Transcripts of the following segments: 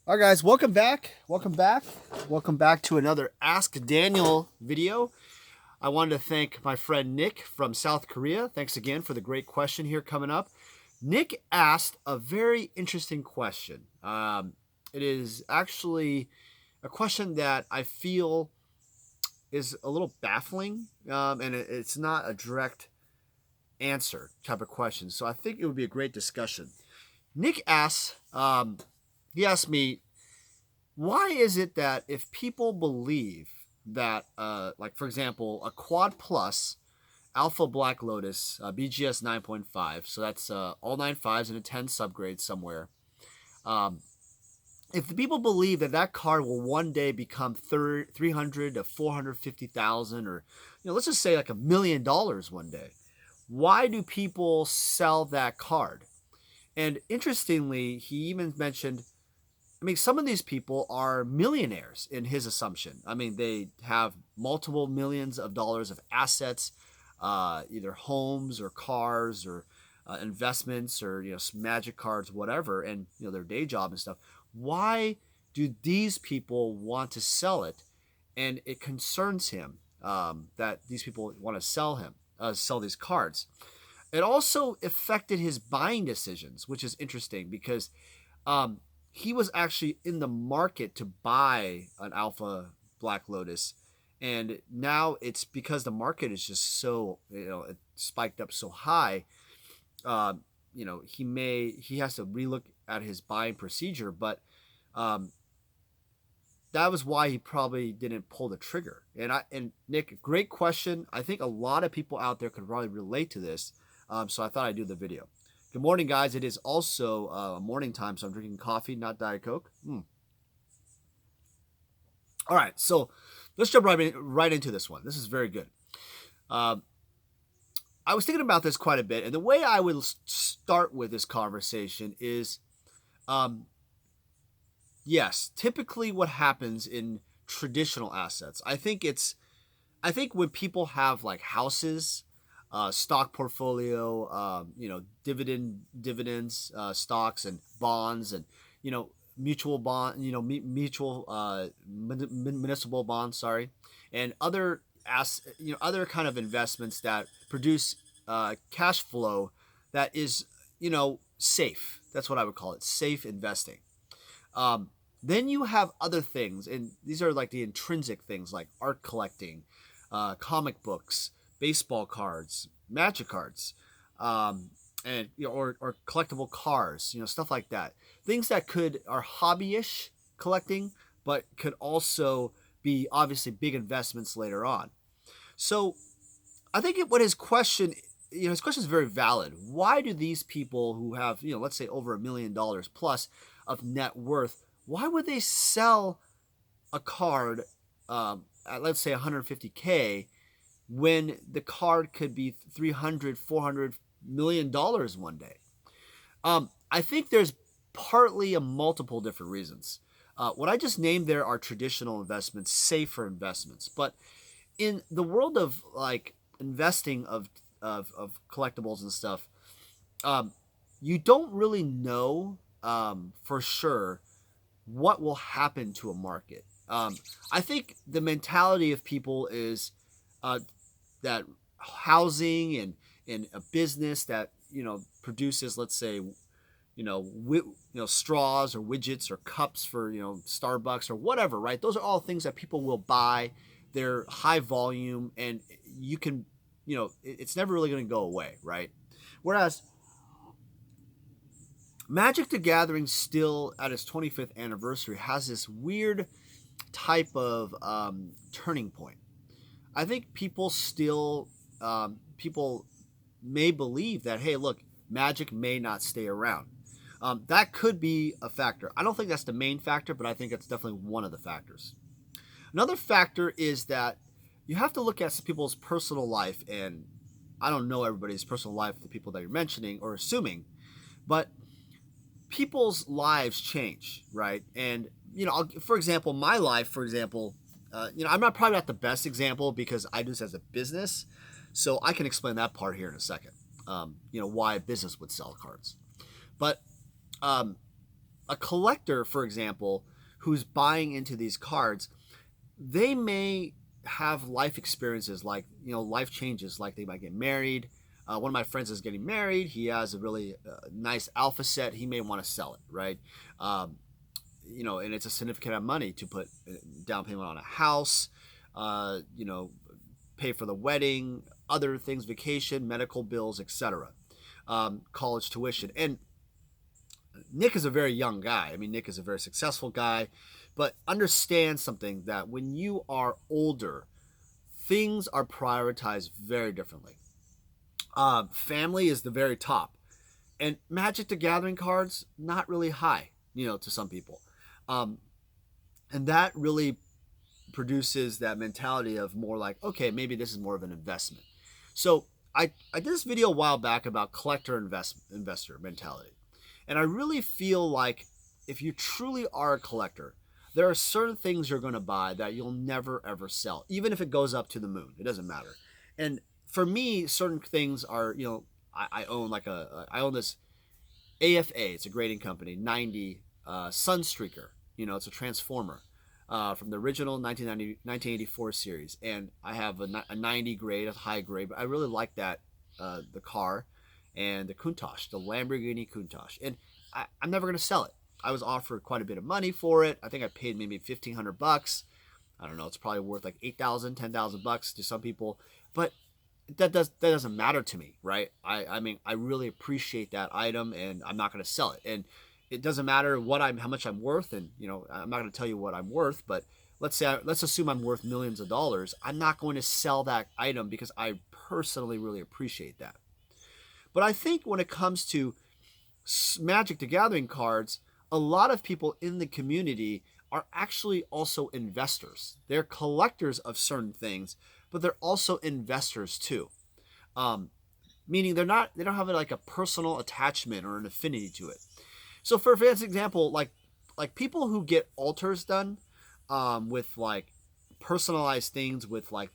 All right, guys, welcome back. Welcome back. Welcome back to another Ask Daniel video. I wanted to thank my friend Nick from South Korea. Thanks again for the great question here coming up. Nick asked a very interesting question. It is actually a question that I feel is a little baffling, and it's not a direct answer type of question. So I think it would be a great discussion. Nick asks, he asked me, why is it that if people believe that, like for example, a Quad Plus Alpha Black Lotus BGS 9.5, so that's all 9.5s and a 10 subgrade somewhere. If the people believe that that card will one day become 300 to 450,000, or let's just say like $1 million one day, why do people sell that card? And interestingly, he even mentioned, I mean, some of these people are millionaires in his assumption. I mean, they have multiple millions of dollars of assets, either homes or cars or investments or magic cards, whatever, and their day job and stuff. Why do these people want to sell it? And it concerns him that these people want to sell these cards. It also affected his buying decisions, which is interesting because he was actually in the market to buy an Alpha Black Lotus, and now it's because the market is just so it spiked up so high. He has to relook at his buying procedure, but that was why he probably didn't pull the trigger. And Nick, great question. I think a lot of people out there could probably relate to this. So I thought I'd do the video. Good morning, guys. It is also morning time, so I'm drinking coffee, not Diet Coke. All right, so let's jump right into this one. This is very good. I was thinking about this quite a bit, and the way I would start with this conversation is, yes, typically what happens in traditional assets. I think when people have like houses, stock portfolio, dividends, stocks and bonds, and mutual municipal bonds, and other other kind of investments that produce cash flow that is safe. That's what I would call it, safe investing. Then you have other things, and these are like the intrinsic things like art collecting, comic books, baseball cards, magic cards, and or collectible cars, stuff like that. Things that are hobbyish collecting, but could also be obviously big investments later on. So I think what his question is very valid. Why do these people who have let's say over $1 million plus of net worth, why would they sell a card at let's say 150K? When the card could be $300-400 million one day? I think there's partly a multiple different reasons. What I just named there are traditional investments, safer investments. But in the world of like investing of collectibles and stuff, you don't really know for sure what will happen to a market. I think the mentality of people is that housing and a business that produces, let's say, straws or widgets or cups for Starbucks or whatever, right? Those are all things that people will buy. They're high volume, and you can it's never really going to go away, right? Whereas Magic the Gathering, still at its 25th anniversary, has this weird type of turning point. I think people may believe that, hey, look, Magic may not stay around. That could be a factor. I don't think that's the main factor, but I think it's definitely one of the factors. Another factor is that you have to look at some people's personal life, and I don't know everybody's personal life, the people that you're mentioning or assuming, but people's lives change, right? And for example, my life, I'm probably not the best example because I do this as a business, so I can explain that part here in a second. Why a business would sell cards, but a collector, for example, who's buying into these cards, they may have life experiences, like, life changes, like they might get married. One of my friends is getting married. He has a really nice alpha set. He may want to sell it, right? And it's a significant amount of money to put down payment on a house, pay for the wedding, other things, vacation, medical bills, etc., college tuition. And Nick is a very young guy. I mean, Nick is a very successful guy, but understand something, that when you are older, things are prioritized very differently. Family is the very top, and Magic the Gathering cards, not really high, to some people. And that really produces that mentality of more like, okay, maybe this is more of an investment. So I did this video a while back about collector investor mentality. And I really feel like if you truly are a collector, there are certain things you're going to buy that you'll never ever sell, even if it goes up to the moon. It doesn't matter. And for me, certain things are, I own I own this AFA. It's a grading company, 90 Sunstreaker. It's a transformer from the original 1984 series. And I have a 90 grade, a high grade, but I really like that, the car and the Countach, the Lamborghini Countach. And I'm never going to sell it. I was offered quite a bit of money for it. I think I paid maybe $1,500. I don't know. It's probably worth like $8,000, $10,000 to some people, but that doesn't matter to me, right? I mean, I really appreciate that item, and I'm not going to sell it. And it doesn't matter how much I'm worth, and I'm not going to tell you what I'm worth, but let's assume I'm worth millions of dollars. I'm not going to sell that item because I personally really appreciate that. But I think when it comes to Magic the Gathering cards, a lot of people in the community are actually also investors. They're collectors of certain things, but they're also investors too. Meaning they don't have like a personal attachment or an affinity to it. So for example, like people who get altars done, with like personalized things with like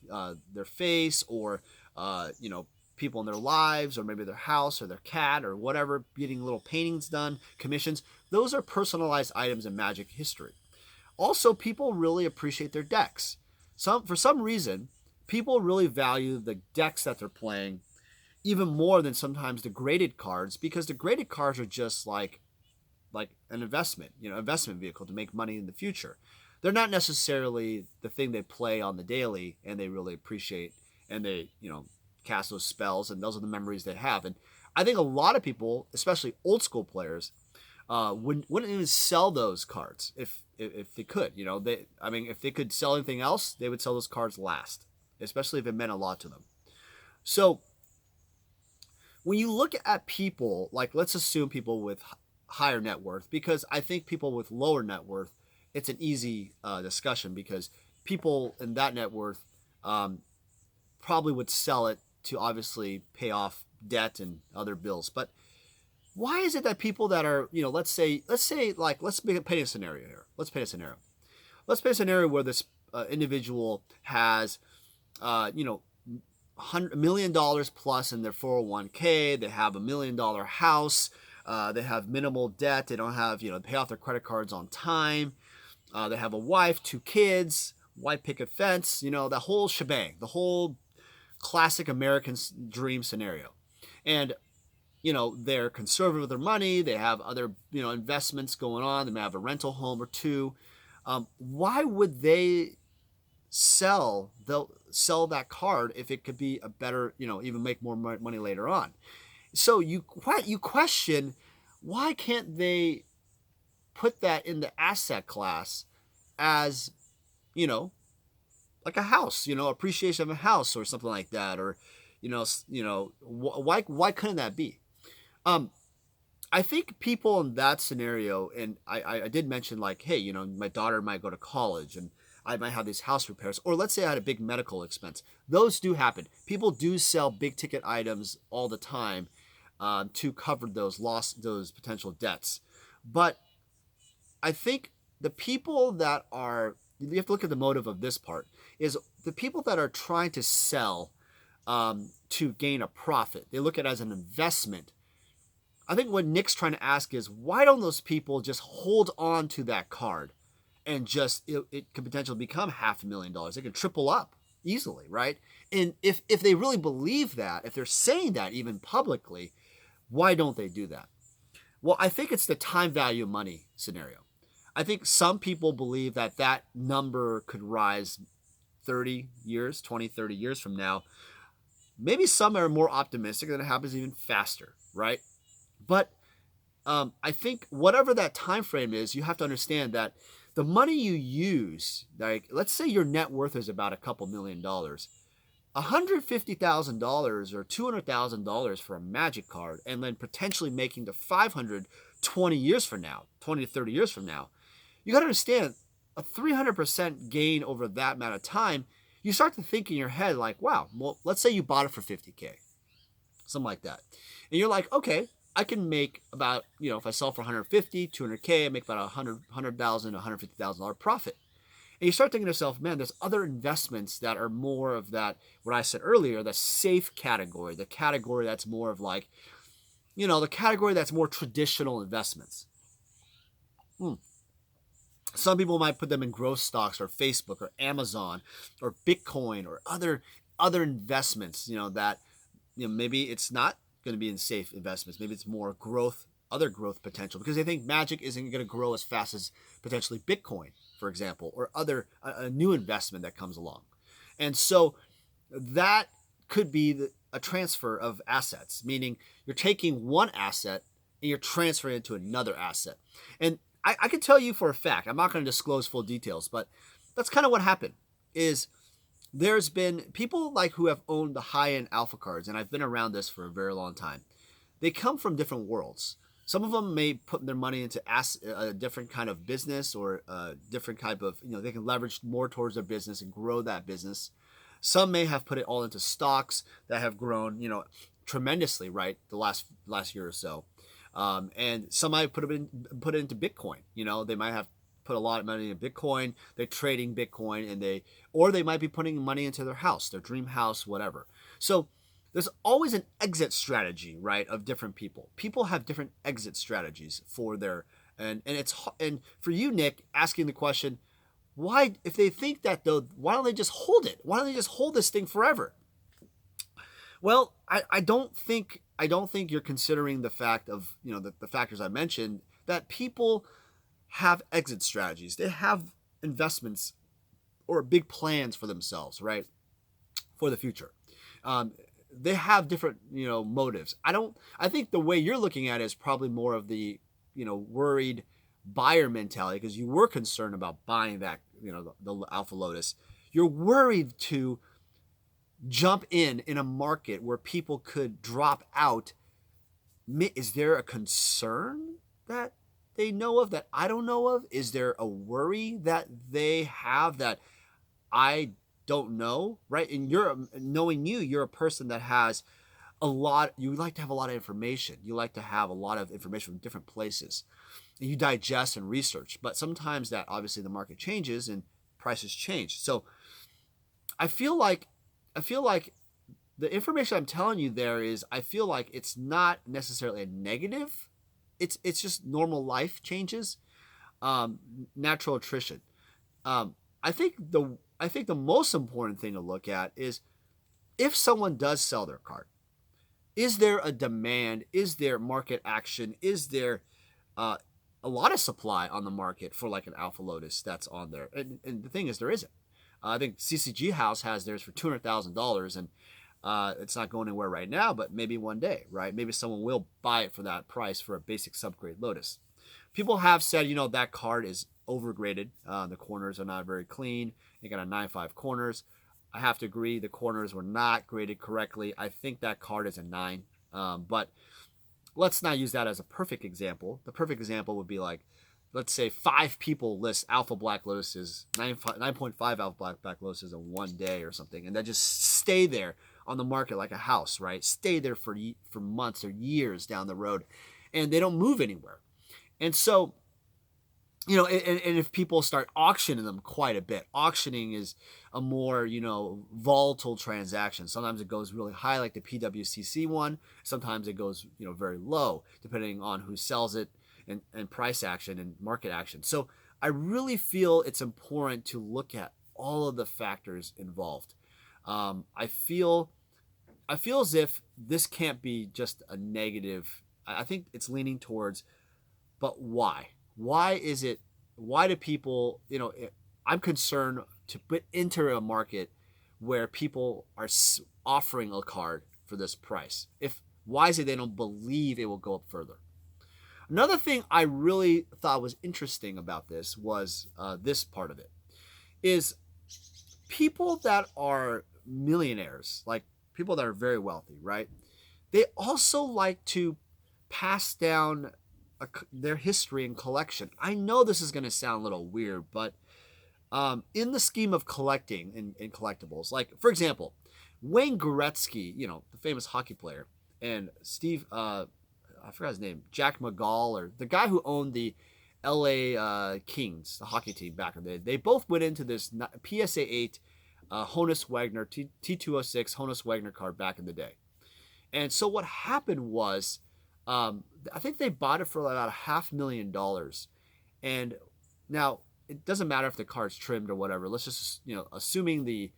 their face, or people in their lives, or maybe their house or their cat or whatever, getting little paintings done, commissions. Those are personalized items in Magic history. Also, people really appreciate their decks. For some reason, people really value the decks that they're playing even more than sometimes the graded cards, because the graded cards are just like an investment vehicle to make money in the future. They're not necessarily the thing they play on the daily and they really appreciate, and they, cast those spells, and those are the memories they have. And I think a lot of people, especially old school players, wouldn't even sell those cards if they could. If they could sell anything else, they would sell those cards last, especially if it meant a lot to them. So when you look at people, like, let's assume people with higher net worth, because I think people with lower net worth, it's an easy discussion, because people in that net worth probably would sell it to obviously pay off debt and other bills. But why is it that people that are, let's say, like, let's paint a scenario here. Let's paint a scenario where this individual has, $100 million plus in their 401k. They have $1 million house. They have minimal debt. They don't have, pay off their credit cards on time. They have a wife, 2 kids, white picket fence, the whole shebang, the whole classic American dream scenario. And, they're conservative with their money. They have other, investments going on. They may have a rental home or 2. Why would they sell that card if it could be a better, even make more money later on? So you question, why can't they put that in the asset class as, like a house, appreciation of a house or something like that, or, why couldn't that be? I think people in that scenario, and I did mention, like, hey, my daughter might go to college and I might have these house repairs, or let's say I had a big medical expense. Those do happen. People do sell big ticket items all the time to cover those potential debts. But I think the people that are, you have to look at the motive of this part, is the people that are trying to sell to gain a profit. They look at it as an investment. I think what Nick's trying to ask is, why don't those people just hold on to that card and just, it could potentially become $500,000. It could triple up easily, right? And if they really believe that, if they're saying that even publicly, why don't they do that? Well, I think it's the time value of money scenario. I think some people believe that that number could rise 30 years, 20, 30 years from now. Maybe some are more optimistic that it happens even faster, right? But I think whatever that time frame is, you have to understand that the money you use, like let's say your net worth is about a couple $1,000,000, $150,000 or $200,000 for a magic card, and then potentially making to 500 20 years from now, 20 to 30 years from now. You got to understand, a 300% gain over that amount of time. You start to think in your head like, wow, well, let's say you bought it for 50K, something like that. And you're like, okay, I can make about, if I sell for 150, 200K, I make about $100,000, $150,000 profit. And you start thinking to yourself, man, there's other investments that are more of that, what I said earlier, the safe category, the category that's more of like, the category that's more traditional investments. Some people might put them in growth stocks or Facebook or Amazon or Bitcoin or other investments, that, maybe it's not going to be in safe investments. Maybe it's more growth, other growth potential, because they think magic isn't going to grow as fast as potentially Bitcoin, for example, or a new investment that comes along. And so that could be a transfer of assets, meaning you're taking one asset and you're transferring it to another asset. And I can tell you for a fact, I'm not going to disclose full details, but that's kind of what happened. Is there's been people like who have owned the high-end alpha cards, and I've been around this for a very long time. They come from different worlds. Some of them may put their money into a different kind of business or a different type of, they can leverage more towards their business and grow that business. Some may have put it all into stocks that have grown, tremendously, right, the last year or so. And some might put it into Bitcoin. They might have put a lot of money into Bitcoin. They're trading Bitcoin, or they might be putting money into their house, their dream house, whatever. So there's always an exit strategy, right, of different people. People have different exit strategies for their, and for you, Nick, asking the question, why, if they think that though, why don't they just hold it? Why don't they just hold this thing forever? Well, I don't think you're considering the fact of, the factors I mentioned, that people have exit strategies. They have investments or big plans for themselves, right, for the future. They have different, motives. I think the way you're looking at it is probably more of the, worried buyer mentality, because you were concerned about buying that, the Alpha Lotus. You're worried to jump in a market where people could drop out. Is there a concern that they know of that I don't know of? Is there a worry that they have that I don't know, right? And knowing you're a person that has you like to have a lot of information. You like to have a lot of information from different places. And you digest and research. But sometimes that, obviously, the market changes and prices change. So I feel like the information I'm telling you there is, I feel like it's not necessarily a negative. It's just normal life changes, natural attrition. I think the most important thing to look at is, if someone does sell their card, is there a demand? Is there market action? Is there a lot of supply on the market for like an Alpha Lotus that's on there? And the thing is, there isn't. I think CCG House has theirs for $200,000, and it's not going anywhere right now, but maybe one day, right? Maybe someone will buy it for that price for a basic subgrade Lotus. People have said, that card is overgraded. The corners are not very clean. You got a 9.5 corners. I have to agree, the corners were not graded correctly. I think that card is a 9. But let's not use that as a perfect example. The perfect example would be like, let's say 5 people list Alpha Black Lotuses, 9.5 Alpha Black Lotuses in one day or something, and that just stay there on the market like a house, right? Stay there for months or years down the road, and they don't move anywhere. And so and if people start auctioning them quite a bit, auctioning is a more, volatile transaction. Sometimes it goes really high, like the PWCC one. Sometimes it goes, very low, depending on who sells it and price action and market action. So I really feel it's important to look at all of the factors involved. I feel as if this can't be just a negative. I think it's leaning towards, but why? Why is it? Why do people? I'm concerned to put into a market where people are offering a card for this price. If why is it they don't believe it will go up further? Another thing I really thought was interesting about this was this part of it is people that are millionaires, like people that are very wealthy, right? They also like to pass down their history and collection. I know this is going to sound a little weird, but in the scheme of collecting in collectibles, like for example, Wayne Gretzky, the famous hockey player, and Steve, I forgot his name, Jack McGall, or the guy who owned the LA Kings, the hockey team back in the day. They both went into this PSA 8 Honus Wagner T206 Honus Wagner card back in the day. And so what happened was, I think they bought it for about $500,000. And now it doesn't matter if the card's trimmed or whatever. Let's just, assuming the,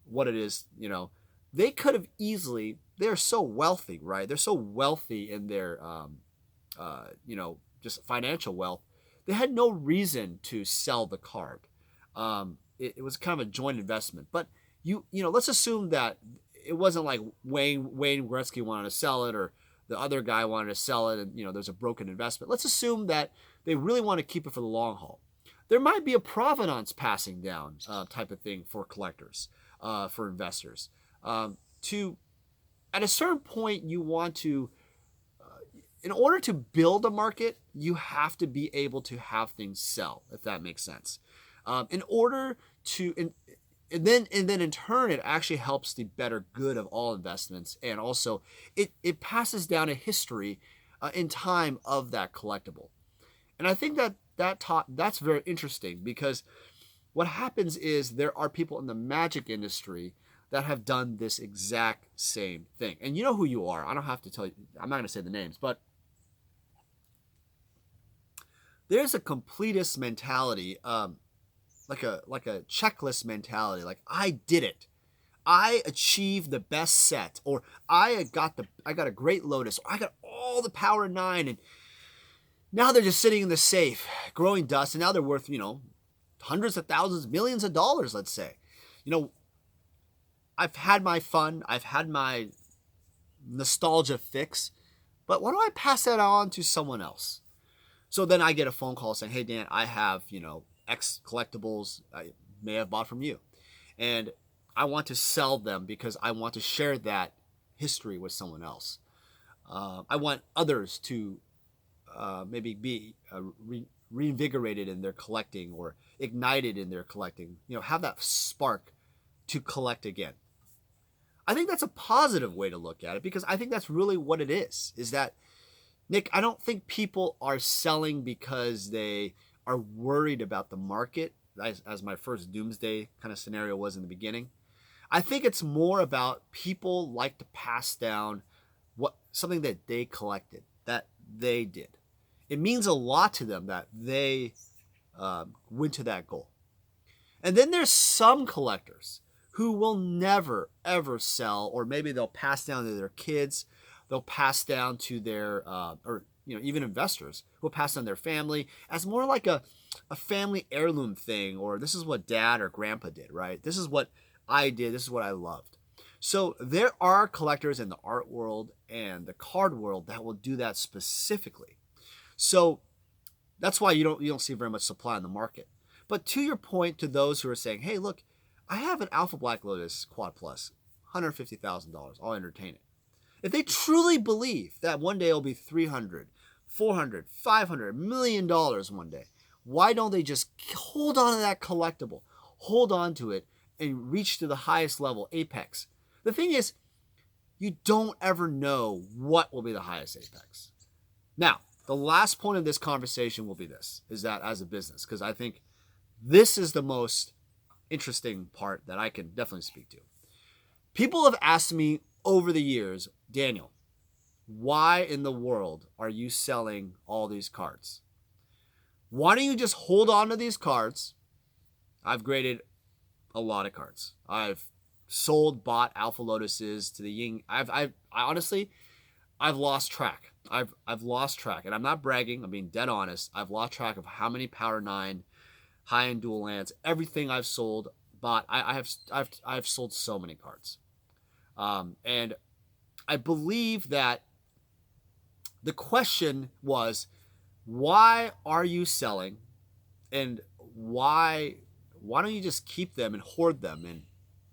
what it is, they could have easily, they're so wealthy, right? They're so wealthy in their, just financial wealth. They had no reason to sell the card. It was kind of a joint investment, but let's assume that it wasn't like Wayne Gretzky wanted to sell it, or the other guy wanted to sell it, and there's a broken investment. Let's assume that they really want to keep it for the long haul. There might be a provenance passing down type of thing for collectors, for investors. At a certain point, you want to, in order to build a market, you have to be able to have things sell, if that makes sense. In order to, and then in turn, it actually helps the better good of all investments, and also it passes down a history in time of that collectible. And I think that's very interesting, because what happens is there are people in the magic industry that have done this exact same thing. And you know who you are. I don't have to tell you. I'm not going to say the names, but there's a completist mentality, like a checklist mentality. Like, I did it. I achieved the best set, or I got a great Lotus, or I got all the power 9, and now they're just sitting in the safe, growing dust, and now they're worth, hundreds of thousands, millions of dollars, let's say. I've had my fun. I've had my nostalgia fix. But why don't I pass that on to someone else? So then I get a phone call saying, hey, Dan, I have, X collectibles I may have bought from you. And I want to sell them because I want to share that history with someone else. I want others to maybe be reinvigorated in their collecting, or ignited in their collecting. Have that spark to collect again. I think that's a positive way to look at it, because I think that's really what it is that, Nick, I don't think people are selling because they are worried about the market, as my first doomsday kind of scenario was in the beginning. I think it's more about people like to pass down something that they collected, that they did. It means a lot to them that they went to that goal. And then there's some collectors who will never, ever sell, or maybe they'll pass down to their kids, they'll pass down to their, even investors who will pass down their family as more like a family heirloom thing, or this is what dad or grandpa did, right? This is what I did, this is what I loved. So there are collectors in the art world and the card world that will do that specifically. So that's why you don't see very much supply in the market. But to your point, to those who are saying, hey, look, I have an Alpha Black Lotus Quad Plus, $150,000. I'll entertain it. If they truly believe that one day it'll be $300, $400, $500, $1 million one day, why don't they just hold on to that collectible, hold on to it, and reach to the highest level, apex? The thing is, you don't ever know what will be the highest apex. Now, the last point of this conversation will be this, is that as a business, because I think this is the most interesting part that I can definitely speak to. People have asked me over the years, Daniel, why in the world are you selling all these cards? Why don't you just hold on to these cards? I've graded a lot of cards. I've bought Alpha Lotuses to the Ying. I honestly, I've lost track. I've lost track, and I'm not bragging. I'm being dead honest. I've lost track of how many Power 9, high-end dual lands, everything I've sold, bought. I've sold so many cards, and I believe that the question was, why are you selling, and why don't you just keep them and hoard them and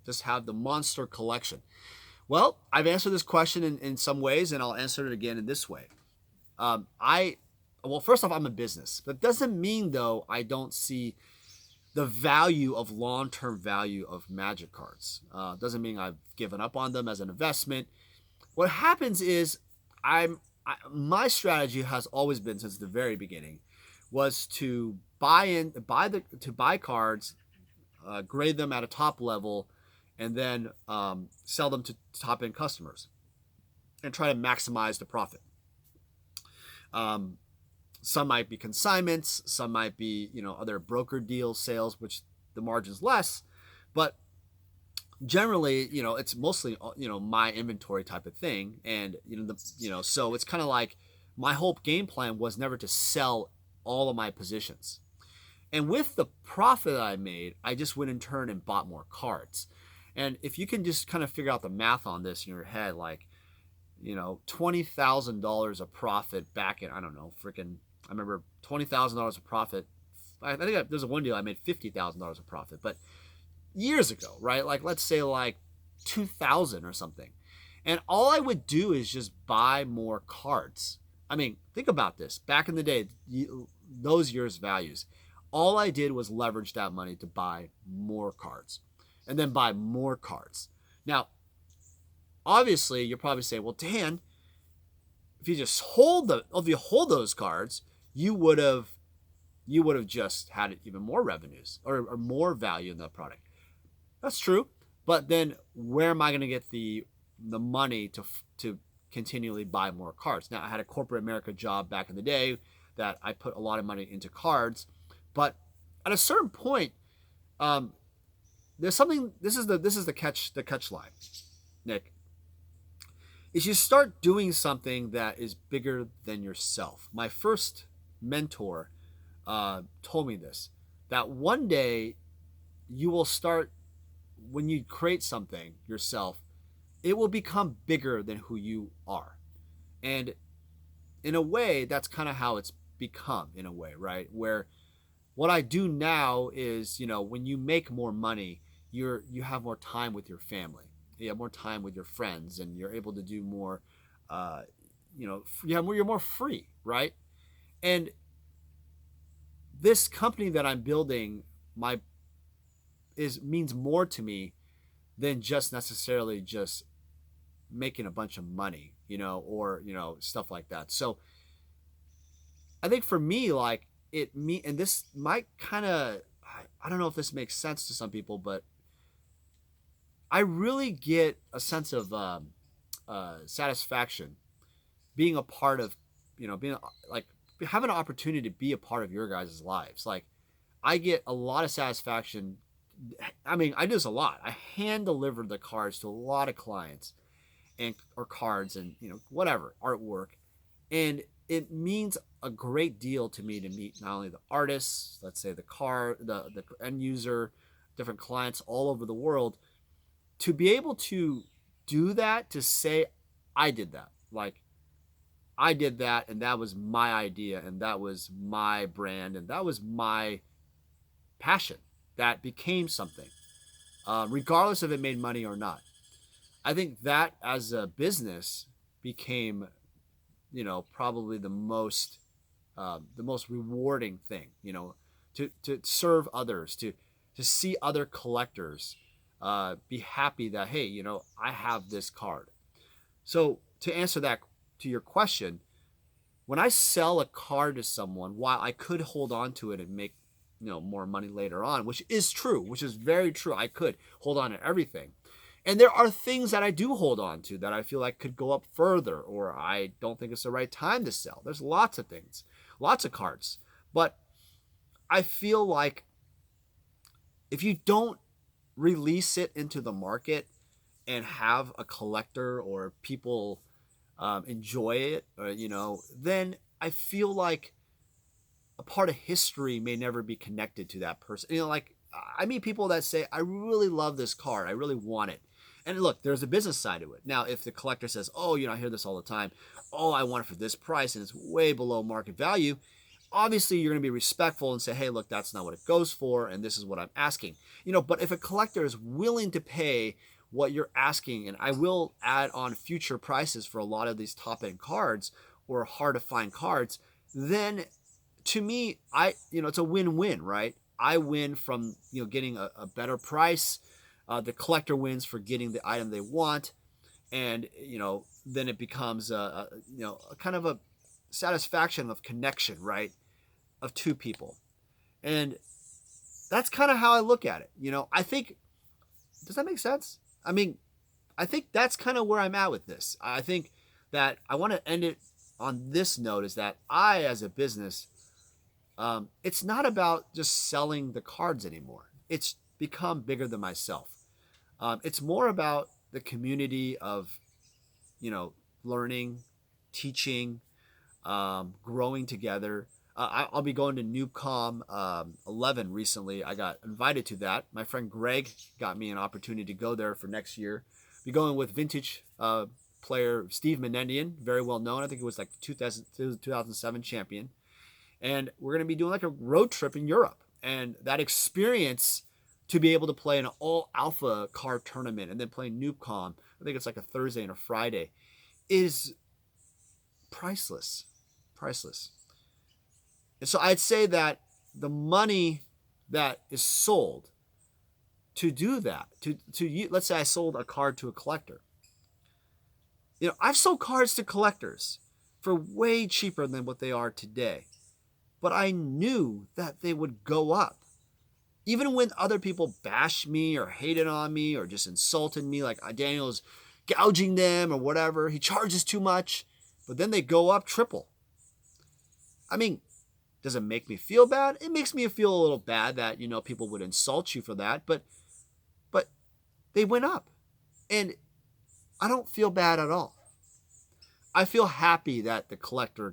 just have the monster collection? Well, I've answered this question in some ways, and I'll answer it again in this way. Well, first off, I'm a business. That doesn't mean, though, I don't see the value of long-term value of Magic cards. Doesn't mean I've given up on them as an investment. What happens is my strategy has always been, since the very beginning, was to buy cards, grade them at a top level, and then sell them to top-end customers and try to maximize the profit. Some might be consignments, some might be, other broker deal sales, which the margin's less, but generally, it's mostly, my inventory type of thing. And, so it's kind of like my whole game plan was never to sell all of my positions. And with the profit that I made, I just went in turn and bought more cards. And if you can just kind of figure out the math on this in your head, like, $20,000 of profit back in, I don't know, I remember $20,000 of profit. I think there's one deal I made $50,000 of profit, but years ago, right? Like, let's say like 2000 or something. And all I would do is just buy more cards. I mean, think about this. Back in the day, those years' values, all I did was leverage that money to buy more cards and then buy more cards. Now, obviously, you're probably saying, well, Dan, if you hold those cards, you would have just had even more revenues or more value in the product. That's true, but then where am I going to get the money to continually buy more cards? Now, I had a corporate America job back in the day that I put a lot of money into cards, but at a certain point, there's something. This is the catch line, Nick. Is you start doing something that is bigger than yourself. My first mentor told me this, that one day you will start, when you create something yourself, it will become bigger than who you are. And in a way, that's kind of how it's become, in a way, right? Where what I do now is, when you make more money, you have more time with your family. You have more time with your friends, and you're able to do more, you're more free, right? And this company that I'm building means more to me than just necessarily just making a bunch of money, or stuff like that. So I think for me, like, and this might kind of, I don't know if this makes sense to some people, but I really get a sense of satisfaction being a part of, being like, having an opportunity to be a part of your guys' lives. Like, I get a lot of satisfaction. I mean, I do this a lot. I hand deliver the cards to a lot of clients or cards and, whatever, artwork. And it means a great deal to me to meet not only the artists, let's say the end user, different clients all over the world, to be able to do that, to say, I did that. Like, I did that, and that was my idea, and that was my brand, and that was my passion that became something, regardless if it made money or not. I think that as a business became, probably the most rewarding thing, to serve others, to see other collectors be happy that, hey, I have this card. So to answer that, to your question, when I sell a card to someone, while I could hold on to it and make more money later on, which is true, which is very true. I could hold on to everything. And there are things that I do hold on to that I feel like could go up further, or I don't think it's the right time to sell. There's lots of things, lots of cards. But I feel like if you don't release it into the market and have a collector or people enjoy it, or, then I feel like a part of history may never be connected to that person. Like I meet people that say, I really love this card. I really want it. And look, there's a business side to it. Now, if the collector says, oh, I hear this all the time. Oh, I want it for this price and it's way below market value. Obviously, you're going to be respectful and say, hey, look, that's not what it goes for. And this is what I'm asking. But if a collector is willing to pay what you're asking, and I will add on future prices for a lot of these top end cards or hard to find cards, then to me, it's a win-win, right? I win from, getting a better price. The collector wins for getting the item they want. And, then it becomes a kind of a satisfaction of connection, right? Of two people. And that's kind of how I look at it. I think, does that make sense? I mean, I think that's kind of where I'm at with this. I think that I want to end it on this note, is that I, as a business, it's not about just selling the cards anymore. It's become bigger than myself. It's more about the community of, learning, teaching, growing together. I'll be going to NewCom 11 recently. I got invited to that. My friend Greg got me an opportunity to go there for next year. Be going with vintage player Steve Menendian, very well known. I think it was like 2007 champion. And we're going to be doing like a road trip in Europe. And that experience to be able to play an all alpha card tournament and then play NewCom, I think it's like a Thursday and a Friday, is priceless. Priceless. And so I'd say that the money that is sold to do that, to let's say I sold a card to a collector. I've sold cards to collectors for way cheaper than what they are today. But I knew that they would go up. Even when other people bashed me or hated on me or just insulted me, like Daniel's gouging them or whatever, he charges too much, but then they go up triple. I mean, does it make me feel bad? It makes me feel a little bad that, people would insult you for that, but they went up. And I don't feel bad at all. I feel happy that the collector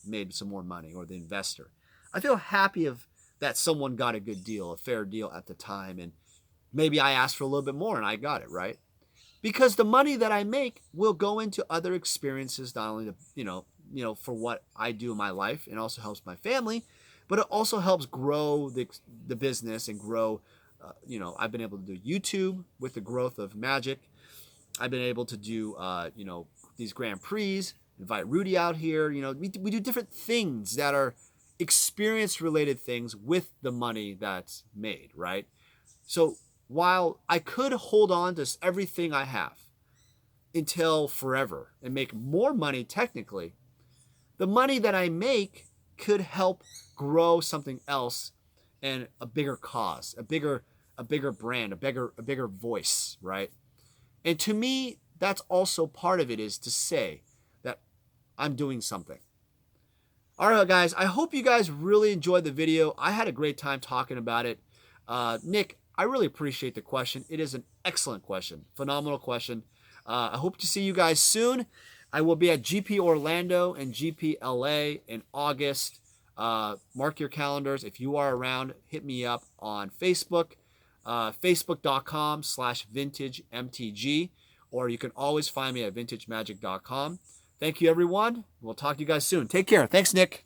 made some more money, or the investor. I feel happy that someone got a good deal, a fair deal at the time, and maybe I asked for a little bit more and I got it, right? Because the money that I make will go into other experiences, not only to, for what I do in my life, and also helps my family, but it also helps grow the business and grow. I've been able to do YouTube with the growth of Magic. I've been able to do, these Grand Prix, invite Rudy out here. We do different things that are experience-related things with the money that's made, right? So while I could hold on to everything I have until forever and make more money technically, the money that I make could help grow something else and a bigger cause, a bigger brand, a bigger voice, right? And to me, that's also part of it, is to say that I'm doing something. All right, guys, I hope you guys really enjoyed the video. I had a great time talking about it. Nick, I really appreciate the question. It is an excellent question, phenomenal question. I hope to see you guys soon. I will be at GP Orlando and GP LA in August. Mark your calendars. If you are around, hit me up on Facebook, facebook.com/vintagemtg, or you can always find me at vintagemagic.com. Thank you, everyone. We'll talk to you guys soon. Take care. Thanks, Nick.